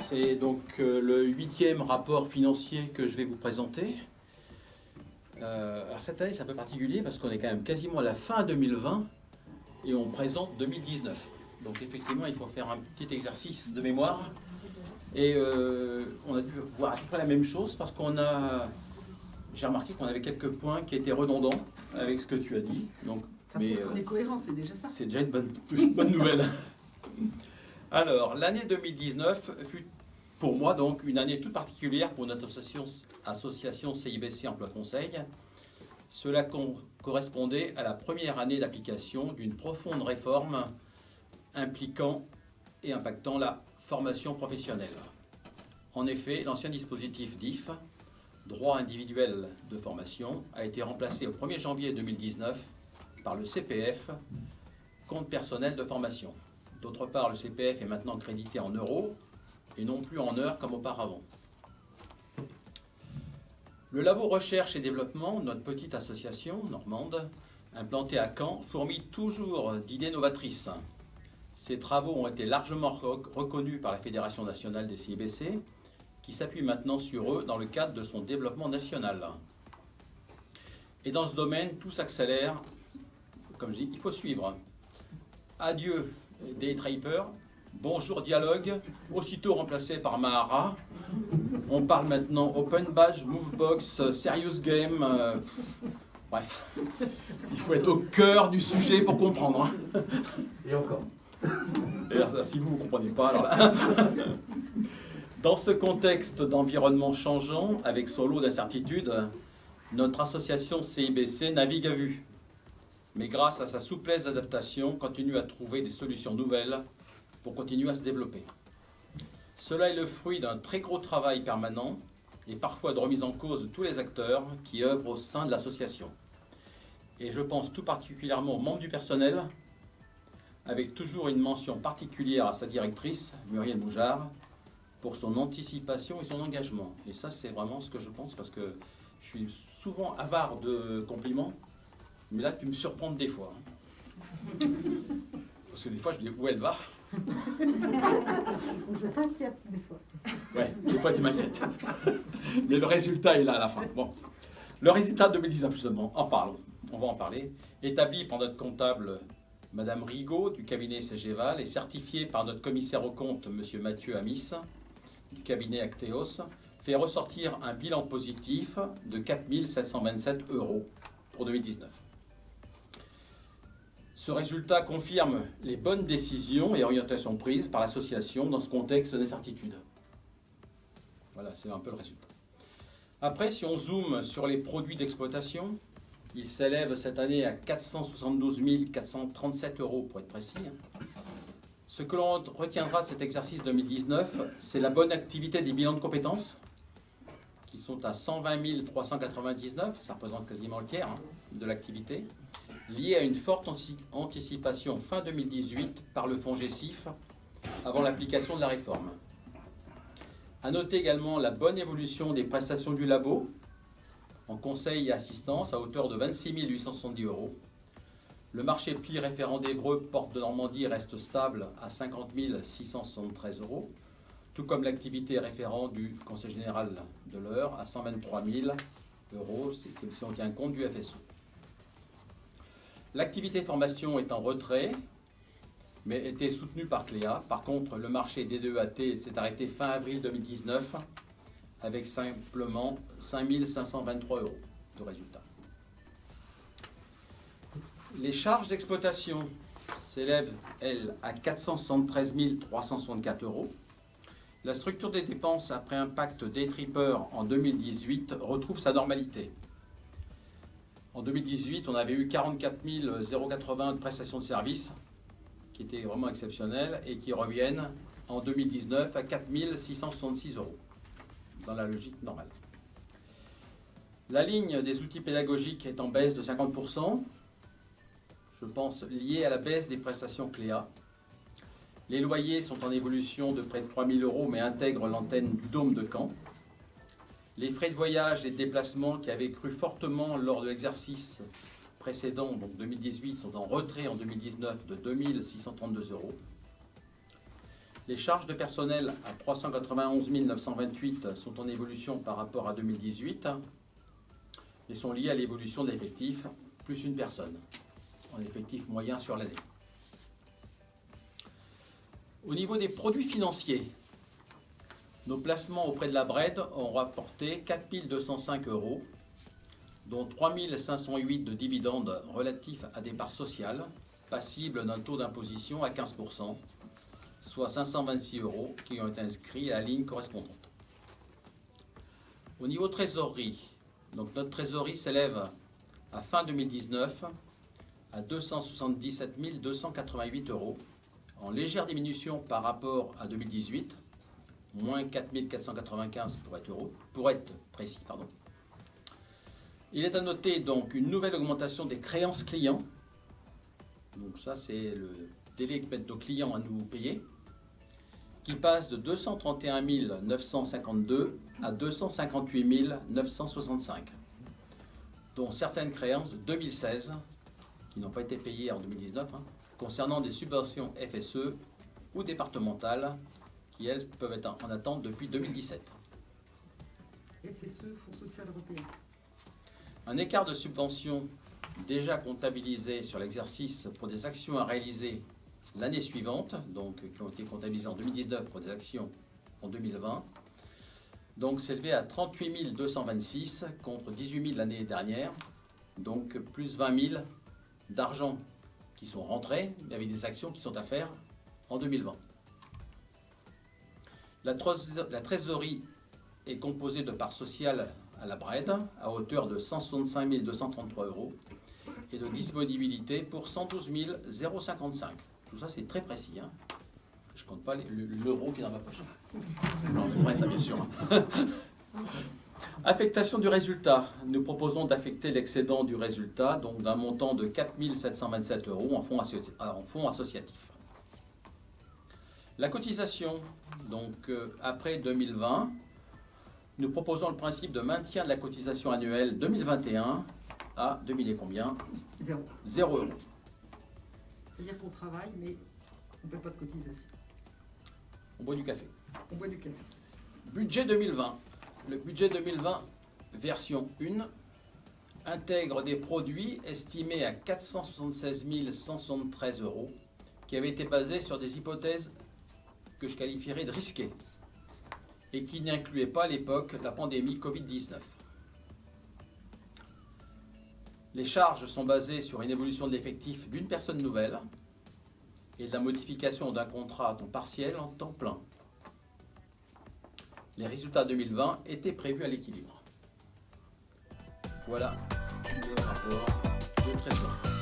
C'est donc le 8e rapport financier que je vais vous présenter. Alors cette année, c'est un peu particulier parce qu'on est quand même quasiment à la fin 2020 et on présente 2019. Donc effectivement, il faut faire un petit exercice de mémoire. Et on a dû voir à peu près la même chose parce j'ai remarqué qu'on avait quelques points qui étaient redondants avec ce que tu as dit. Donc, ça prouve qu'on est cohérent, c'est déjà ça. C'est déjà une bonne nouvelle. Alors, l'année 2019 fut pour moi donc une année toute particulière pour notre association CIBC Emploi Conseil. Cela correspondait à la première année d'application d'une profonde réforme impliquant et impactant la formation professionnelle. En effet, l'ancien dispositif DIF, droit individuel de formation, a été remplacé au 1er janvier 2019 par le CPF, compte personnel de formation. D'autre part, le CPF est maintenant crédité en euros et non plus en heures comme auparavant. Le Labo Recherche et Développement, notre petite association normande, implantée à Caen, fourmille toujours d'idées novatrices. Ces travaux ont été largement reconnus par la Fédération nationale des CIBC, qui s'appuie maintenant sur eux dans le cadre de son développement national. Et dans ce domaine, tout s'accélère. Comme je dis, il faut suivre. Adieu Daytraper, bonjour Dialogue, aussitôt remplacé par Mahara. On parle maintenant Open Badge, Movebox, Serious Game. Bref, il faut être au cœur du sujet pour comprendre. Hein. Et encore. Et alors, si vous ne comprenez pas, alors là. Dans ce contexte d'environnement changeant, avec son lot d'incertitudes, notre association CIBC navigue à vue. Mais grâce à sa souplesse d'adaptation, continue à trouver des solutions nouvelles pour continuer à se développer. Cela est le fruit d'un très gros travail permanent et parfois de remise en cause de tous les acteurs qui œuvrent au sein de l'association. Et je pense tout particulièrement aux membres du personnel, avec toujours une mention particulière à sa directrice, Muriel Moujard, pour son anticipation et son engagement. Et ça, c'est vraiment ce que je pense, parce que je suis souvent avare de compliments, mais là, tu me surprends des fois. Parce que des fois, je dis où elle va. Je t'inquiète des fois. Ouais, des fois, tu m'inquiètes. Mais le résultat est là à la fin. Bon. Le résultat de 2019, justement, en parlons. On va en parler. Établi par notre comptable, Madame Rigaud, du cabinet CGVAL, et certifié par notre commissaire aux comptes, Monsieur Mathieu Amis, du cabinet Acteos, fait ressortir un bilan positif de 4 727 € pour 2019. Ce résultat confirme les bonnes décisions et orientations prises par l'association dans ce contexte d'incertitude. Voilà, c'est un peu le résultat. Après, si on zoome sur les produits d'exploitation, ils s'élèvent cette année à 472 437 € pour être précis. Ce que l'on retiendra de cet exercice 2019, c'est la bonne activité des bilans de compétences, qui sont à 120 399, ça représente quasiment le tiers de l'activité, liée à une forte anticipation fin 2018 par le fonds GESIF avant l'application de la réforme. À noter également la bonne évolution des prestations du labo en conseil et assistance à hauteur de 26 870 €. Le marché pli référent d'Évreux, Porte de Normandie reste stable à 50 673 €, tout comme l'activité référent du Conseil général de l'Eure à 123 000 €, si on tient compte du FSO. L'activité de formation est en retrait, mais était soutenue par Cléa. Par contre, le marché des DEAT s'est arrêté fin avril 2019 avec simplement 5 523 € de résultat. Les charges d'exploitation s'élèvent, elles, à 473 364 €. La structure des dépenses après impact Daytraper en 2018 retrouve sa normalité. En 2018, on avait eu 44 080 de prestations de services, qui étaient vraiment exceptionnelles, et qui reviennent en 2019 à 4 666 €, dans la logique normale. La ligne des outils pédagogiques est en baisse de 50%, je pense liée à la baisse des prestations Cléa. Les loyers sont en évolution de près de 3 000 €, mais intègrent l'antenne du Dôme de Caen. Les frais de voyage et de déplacement qui avaient cru fortement lors de l'exercice précédent, donc 2018, sont en retrait en 2019 de 2 632 €. Les charges de personnel à 391 928 sont en évolution par rapport à 2018 et sont liées à l'évolution de l'effectif, plus une personne, en effectif moyen sur l'année. Au niveau des produits financiers, nos placements auprès de la BRED ont rapporté 4 205 €, dont 3 508 de dividendes relatifs à des parts sociales, passibles d'un taux d'imposition à 15%, soit 526 € qui ont été inscrits à la ligne correspondante. Au niveau trésorerie, donc notre trésorerie s'élève à fin 2019 à 277 288 €, en légère diminution par rapport à 2018, moins 4 495 pour être précis. Il est à noter donc une nouvelle augmentation des créances clients. Donc ça, c'est le délai que mettent nos clients à nous payer, qui passe de 231 952 à 258 965, dont certaines créances de 2016, qui n'ont pas été payées en 2019, concernant des subventions FSE ou départementales, qui elles peuvent être en attente depuis 2017. FSE, Fonds social européen. Un écart de subvention déjà comptabilisé sur l'exercice pour des actions à réaliser l'année suivante, donc qui ont été comptabilisées en 2019 pour des actions en 2020, donc s'élevait à 38 226 contre 18 000 l'année dernière, donc plus 20 000 d'argent qui sont rentrés, mais avec des actions qui sont à faire en 2020. La trésorerie est composée de parts sociales à la BRED à hauteur de 165 233 € et de disponibilité pour 112 055. Tout ça, c'est très précis. Je ne compte pas l'euro qui est dans ma poche. Non, mais ça, bien sûr. Affectation du résultat. Nous proposons d'affecter l'excédent du résultat, donc d'un montant de 4 727 € en fonds associatifs. La cotisation, donc après 2020, nous proposons le principe de maintien de la cotisation annuelle 2021 à, devinez combien ? 0. 0 €. C'est-à-dire qu'on travaille, mais on ne paie pas de cotisation. On boit du café. On boit du café. Budget 2020. Le budget 2020, version 1, intègre des produits estimés à 476 173 € qui avaient été basés sur des hypothèses que je qualifierais de risquées et qui n'incluaient pas à l'époque la pandémie Covid-19. Les charges sont basées sur une évolution de l'effectif d'une personne nouvelle et de la modification d'un contrat à temps partiel en temps plein. Les résultats 2020 étaient prévus à l'équilibre. Voilà le rapport de trésorerie.